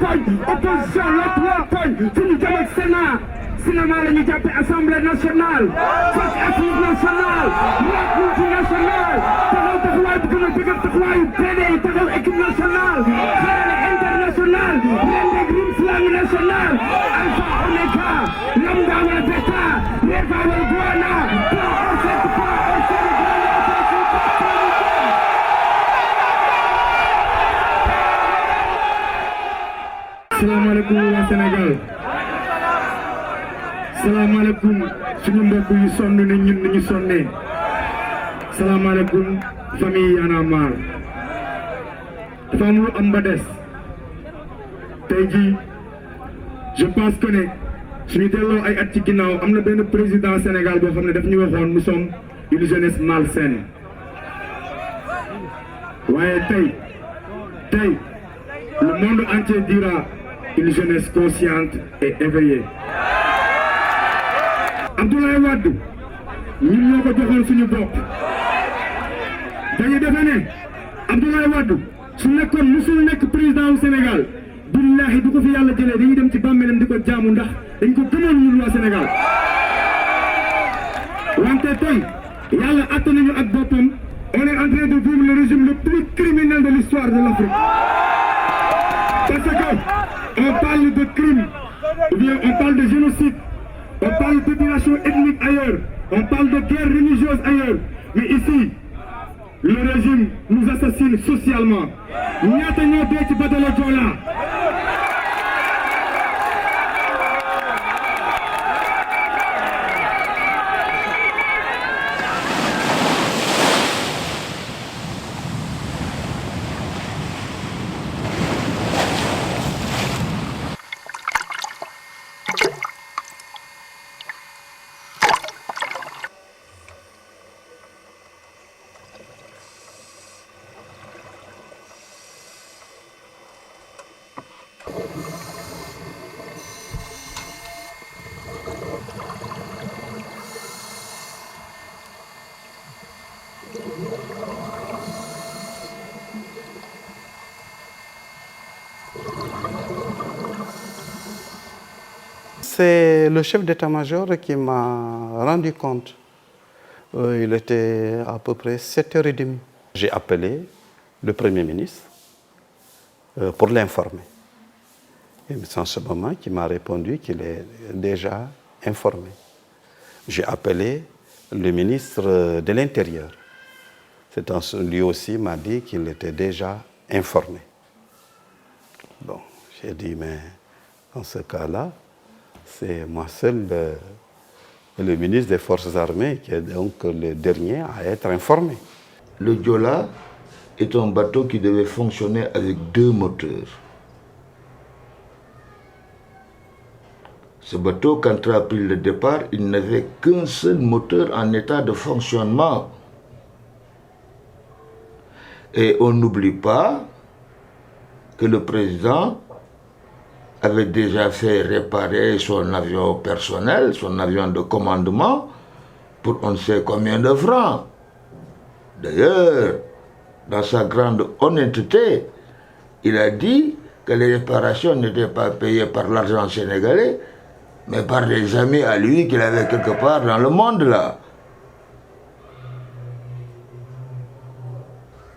tooñ opposition lépp loo tooñ suñu jëm ak Sénat cinéma la ñu jàppe assemblée nationale fekk assemblée nationale laaj multinationale taxaw taxawaay bu gën a dëgër taxawaayu PDS taxaw équipe nationale xarale internationale rendeeg rimslang nationale alpha omega lambda wala beta leva wala guana plan orset plan orset salaamaaleykum waa Sénégal salaamaaleykum suñu mbokk yu sonn ne ñun ni ñu sonnee salaamaaleykum famille Y'en a marre dafa am lu am ba des tey jii je pense que ne suñu delloo ay at ci ginnaaw am na benn président Sénégal boo xam ne daf ñu waxoon nous sommes une jeunesse malsaine waaye tey le monde entier dira une jeunesse consciente et éveillée. Abdoulaye Wade ñun ñoo ko joxoon suñu bopp dañu defe ne Abdoulaye Wade su nekkoon musul nekk président wu Sénégal billahi du ko fi yàlla jëlee dañuy dem ci bàmmeelam di ko jaamu ndax dañ ko gëmoon ñun waa Sénégal wante tey yàlla àtte nañu ak boppam on est en train de vivre le régime le plus criminel de l'histoire de l'Afrique parce que on parle de crime ou bien on parle de génocide. On parle d'épilation ethnique ailleurs, on parle de guerre religieuse ailleurs, mais ici, le régime nous assassine socialement. ñaata ñoo dee ci bateau Joola. C'est le chef d'état-major qui m'a rendu compte. Il était à peu près 7h30. J'ai appelé le Premier ministre pour l'informer. Et c'est en ce moment qu'il m'a répondu qu'il est déjà informé. J'ai appelé le ministre de l'Intérieur. Lui aussi m'a dit qu'il était déjà informé. Bon, j'ai dit, mais dans ce cas-là, c'est moi seul, le ministre des Forces armées, qui est donc le dernier à être informé. Le Joola est un bateau qui devait fonctionner avec 2 moteurs. Ce bateau, quand il a pris le départ, il n'avait qu'un seul moteur en état de fonctionnement. Et on n'oublie pas que le président avait déjà fait réparer son avion personnel, son avion de commandement, pour on ne sait combien de francs. D'ailleurs, dans sa grande honnêteté, il a dit que les réparations n'étaient pas payées par l'argent sénégalais, mais par des amis à lui qu'il avait quelque part dans le monde là.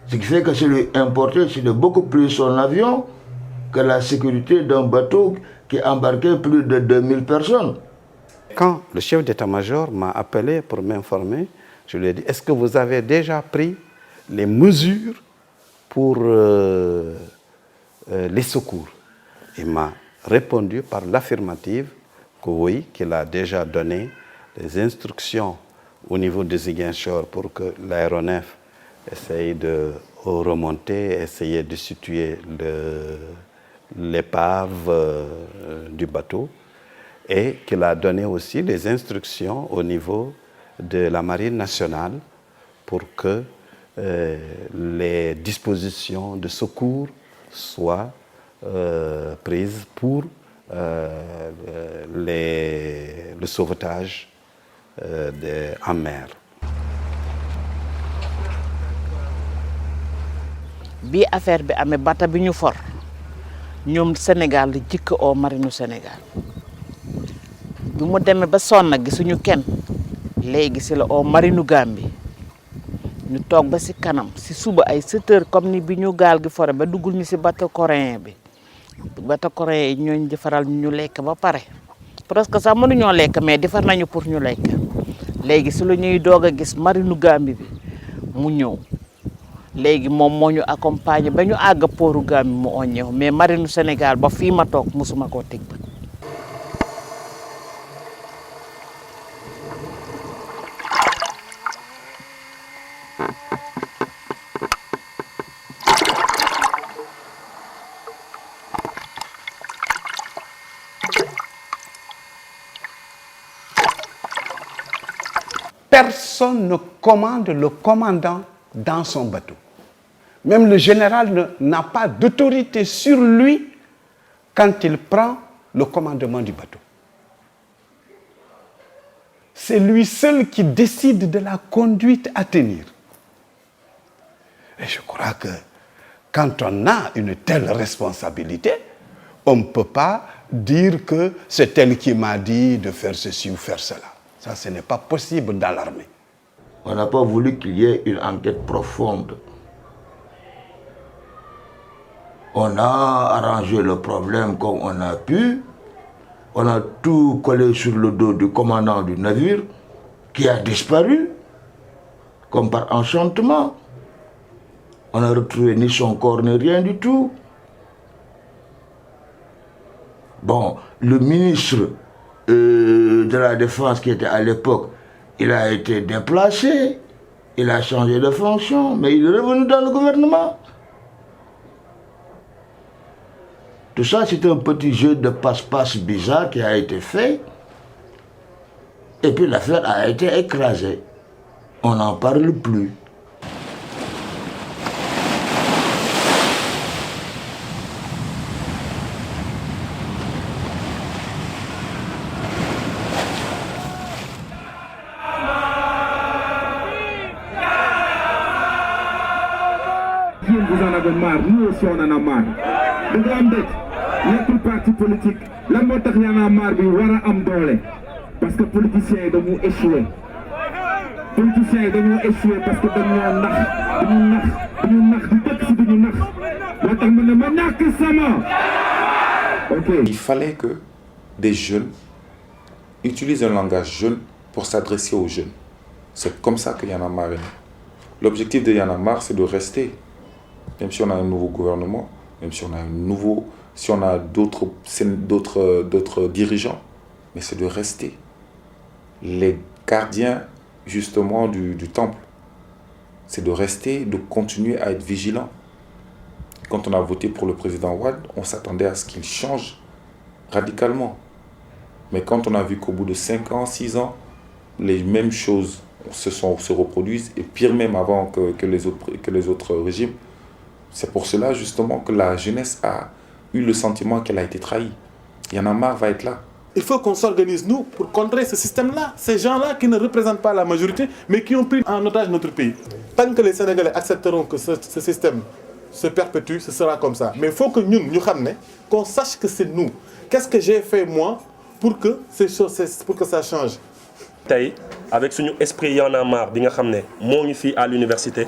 Ce qui fait que ce lui importait, c'est de beaucoup plus son avion que la sécurité d'un bateau qui embarquait plus de 2000 personnes. Quand le chef d'état-major m'a appelé pour m'informer, je lui ai dit, est-ce que vous avez déjà pris les mesures pour les secours? Il m'a répondu par l'affirmative que oui, qu'il a déjà donné des instructions au niveau de Ziguinchor pour que l'aéronef essaye de remonter, essayer de situer l'épave du bateau, et qu'il a donné aussi des instructions au niveau de la Marine nationale pour que les dispositions de secours soient prises pour le sauvetage en mer. Bi affaire bi amé bata bi ñu for ñoom Sénégal li jikk oo marinu Sénégal bi mu demee ba sonn nag gisuñu kenn léegi si la oo marinu Gambie ñu toog ba si kanam si suba ay 7 heures comme ni bi ñu gaal gi fore ba duggul ñu si bateau coréen bi bateau coréen yi ñooñu defaral ñu lekk ba pare presque sax mënuñoo lekk mais defar nañu pour ñu lekk léegi si la ñuy doog a gis marinu Gambie bi mu ñëw léegi moom moo ñu accompagner ba ñu àgg pooru Gambie mu oññeew mais marinu Sénégal ba fii ma toog mosuma koo teg ba. Personne ne commande le commandant dans son bateau. Même le général n'a pas d'autorité sur lui quand il prend le commandement du bateau. C'est lui seul qui décide de la conduite à tenir. Et je crois que quand on a une telle responsabilité, on ne peut pas dire que c'est elle qui m'a dit de faire ceci ou faire cela. Ça, ce n'est pas possible dans l'armée. On n'a pas voulu qu'il y ait une enquête profonde. On a arrangé le problème comme on a pu. On a tout collé sur le dos du commandant du navire qui a disparu, comme par enchantement. On n'a retrouvé ni son corps, ni rien du tout. Bon, le ministre de la Défense qui était à l'époque, il a été déplacé, il a changé de fonction, mais il est revenu dans le gouvernement. Tout ça, c'est un petit jeu de passe-passe bizarre qui a été fait. Et puis l'affaire a été écrasée. On n'en parle plus. Vous en avez marre, nous aussi on en a marre. Le grand bête, nekkul parti politique, la moo tax Y'en a marre bi war a am doole. Parce que politiciens yi dañu échoué. Politiciens yi dañu échoué parce que dañu nax di dëkk si duñu nax. Moo tax mu ne ma ñàkk sama. Ok. Il fallait que des jeunes utilisent un langage jeune pour s'adresser aux jeunes. C'est comme ça que Y'en a marre est né. L'objectif de Y'en a marre, c'est de rester. Même si on a un nouveau gouvernement, même si on a d'autres dirigeants, mais c'est de rester les gardiens justement du temple. C'est de rester, de continuer à être vigilant. Quand on a voté pour le président Wade, on s'attendait à ce qu'il change radicalement. Mais quand on a vu qu'au bout de 5 ans, 6 ans, les mêmes choses se reproduisent, et pire même avant que les autres régimes, c'est pour cela justement que la jeunesse a eu le sentiment qu'elle a été trahie. Y'en a marre va être là. Il faut qu'on s'organise, nous, pour contrer ce système-là. Ces gens-là qui ne représentent pas la majorité, mais qui ont pris en otage notre pays. Tant que les Sénégalais accepteront que ce système se perpétue, ce sera comme ça. Mais il faut que nous, qu'on sache que c'est nous. Qu'est-ce que j'ai fait, moi, pour que ça change. Avec ce esprit Y'en a marre, mon fille à l'université,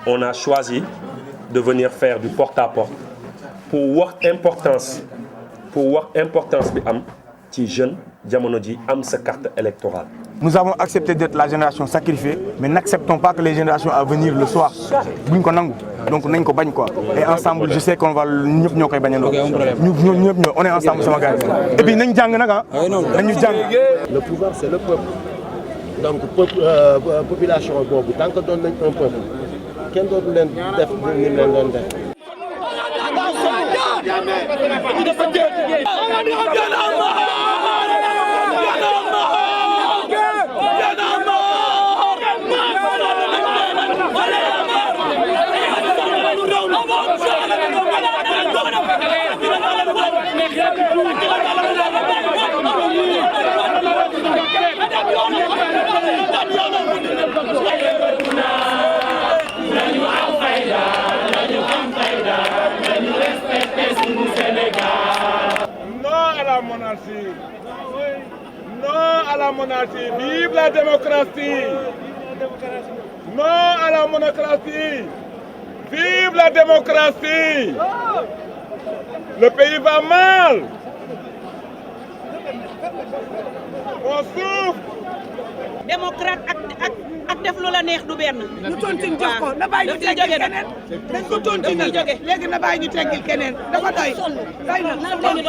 on a choisi de venir faire du porte-à-porte pour voir importance bi am ci jeune jamono ji am sa carte électorale. Nous avons accepté d'être la génération sacrifiée, mais n'acceptons pas que les générations à venir le soient. Donc nañ ko bañ quoi. Et ensemble, je sais qu'on va ñëpp ñokay bañandoo. Ñëpp on est ensemble sama gars. Et puis nañ jàng nag ah. Nañu jàng. Le pouvoir c'est le peuple. Donc population boobu tant que doon nañ un peuple. Kenn dootu leen def ni leen doon def. Sénégal monarchie. Non à la monarchie. Vive la démocratie. Non à la monarchie. Vive la démocratie. Le pays va mal. On souffre. Démocrate ak def lu la neex du benn. ñu tontine jox ko na bàyyi ñu teggil keneen. dañ ko tontine léegi na bàyyi ñu teggil keneen dafa doy. doy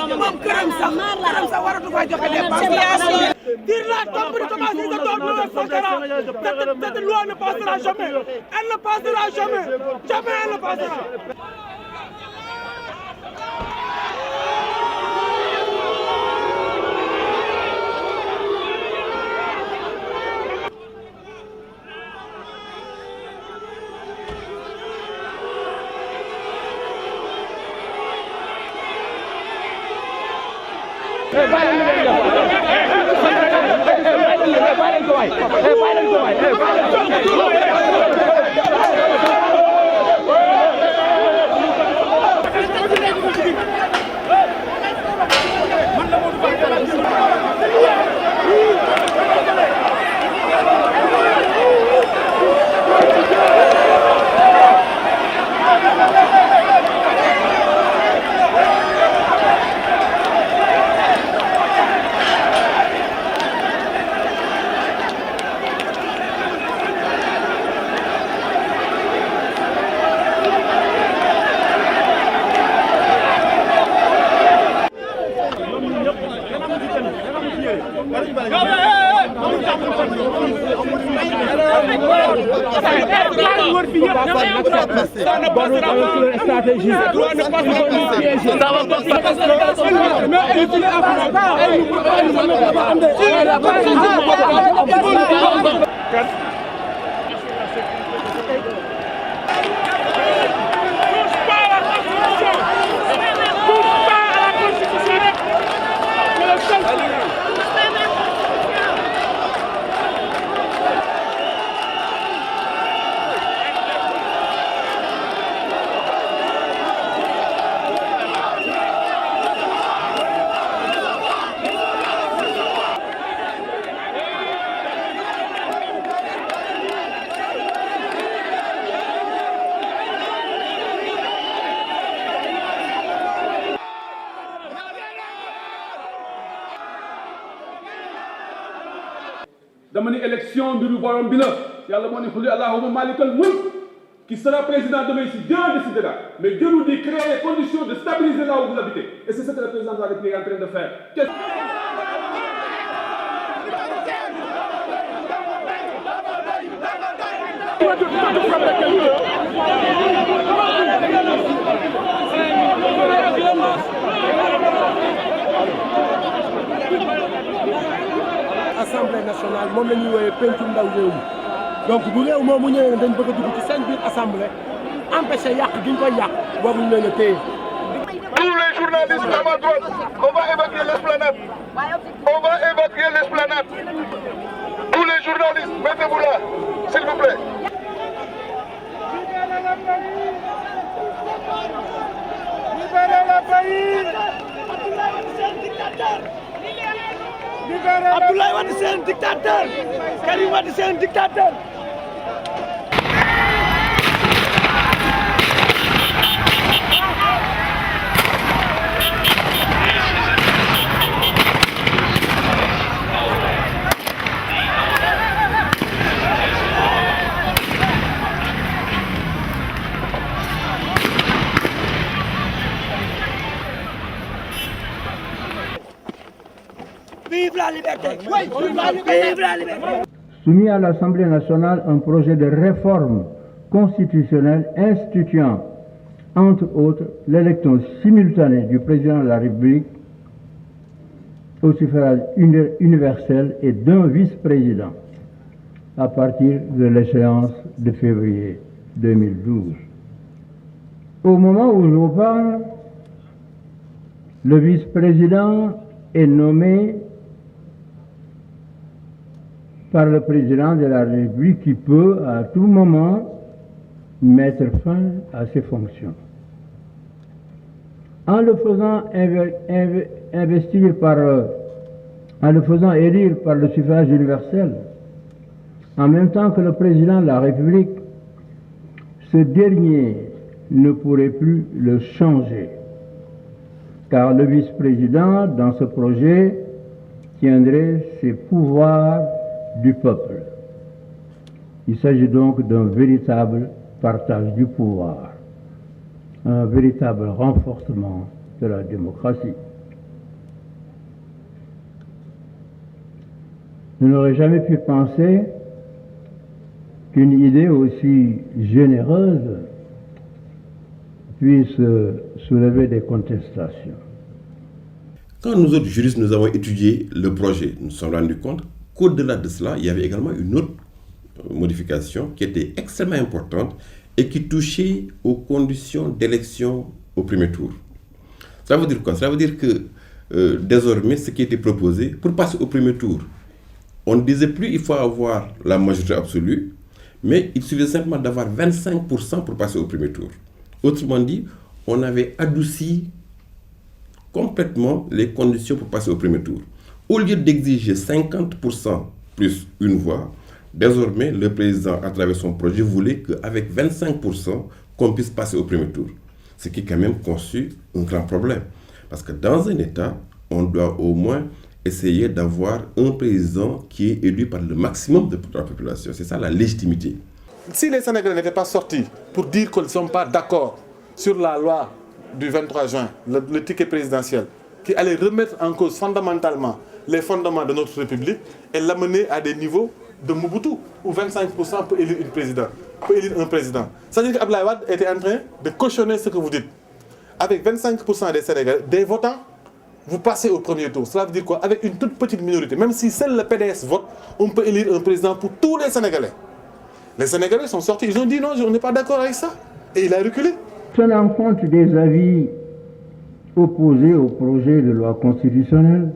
na moom këram sax waratu fa joxe dépense. Dire la tombe de Thomas Isidore Noël Sankara, cette loi ne passera jamais. Elle ne passera jamais. Jamais elle ne passera. dama ni élection mbiru borom bi la yàlla moo ni xuli allahumma malikal mulk qui sera président demain si Dieu décidera mais Dieu nous dit créer les conditions de stabiliser là où vous habitez et c'est ce que le président de la République est en train de faire. Assemblée nationale moom la ñuy woowee pencum ndaw réew mi donc bu réew moom mu ñëwee dañ bëgg a dugg ci seen biir assemblée empêcher yàq gi ñu koy yàq waruñu leen a téye. Tous les journalistes à ma droite, on va évacuer l'esplanade. On va évacuer l'esplanade. Tous les journalistes, mettez-vous là, s'il vous plaît. Libérez le pays. Abdoulaye Wade c'est un dictateur. Karim Wade c'est un dictateur. Vive la liberté! Vive la liberté! Soumis à l'Assemblée nationale un projet de réforme constitutionnelle instituant, entre autres, l'élection simultanée du président de la République au suffrage universel et d'un vice-président à partir de l'échéance de février 2012. Au moment où je vous parle, le vice-président est nommé par le président de la République qui peut à tout moment mettre fin à ses fonctions. En le faisant investir en le faisant élire par le suffrage universel, en même temps que le président de la République, ce dernier ne pourrait plus le changer, car le vice-président, dans ce projet, tiendrait ses pouvoirs du peuple. Il s'agit donc d'un véritable partage du pouvoir, un véritable renforcement de la démocratie. Je n'aurais jamais pu penser qu'une idée aussi généreuse puisse soulever des contestations. Quand nous autres juristes, nous avons étudié le projet, nous nous sommes rendus compte qu'au-delà de cela, il y avait également une autre modification qui était extrêmement importante et qui touchait aux conditions d'élection au premier tour. Ça veut dire quoi? Ça veut dire que désormais, ce qui était proposé, pour passer au premier tour, on ne disait plus qu'il faut avoir la majorité absolue, mais il suffisait simplement d'avoir 25% pour passer au premier tour. Autrement dit, on avait adouci complètement les conditions pour passer au premier tour. Au lieu d'exiger 50% plus une voix, désormais, le président, à travers son projet, voulait qu'avec 25%, qu'on puisse passer au premier tour. Ce qui est quand même conçu un grand problème. Parce que dans un État, on doit au moins essayer d'avoir un président qui est élu par le maximum de la population. C'est ça la légitimité. Si les Sénégalais n'étaient pas sortis pour dire qu'ils ne sont pas d'accord sur la loi du 23 juin, le ticket présidentiel, qui allait remettre en cause fondamentalement les fondements de notre République et l'amener à des niveaux de Mobutu, où 25% peut élire un président. C'est-à-dire qu'Abdoulaye Wade était en train de cautionner ce que vous dites. Avec 25% des Sénégalais, des votants, vous passez au premier tour. Cela veut dire quoi? Avec une toute petite minorité, même si seul le PDS vote, on peut élire un président pour tous les Sénégalais. Les Sénégalais sont sortis, ils ont dit non, on n'est pas d'accord avec ça. Et il a reculé. Tenant compte des avis opposés au projet de loi constitutionnelle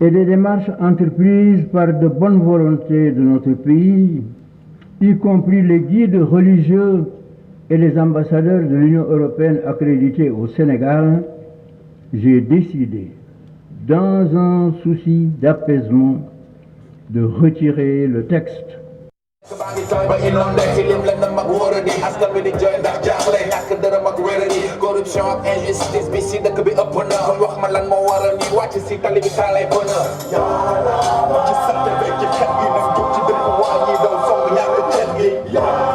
et des démarches entreprises par de bonnes volontés de notre pays, y compris les guides religieux et les ambassadeurs de l'Union européenne accrédités au Sénégal, j'ai décidé, dans un souci d'apaisement, de retirer le texte. Yeah.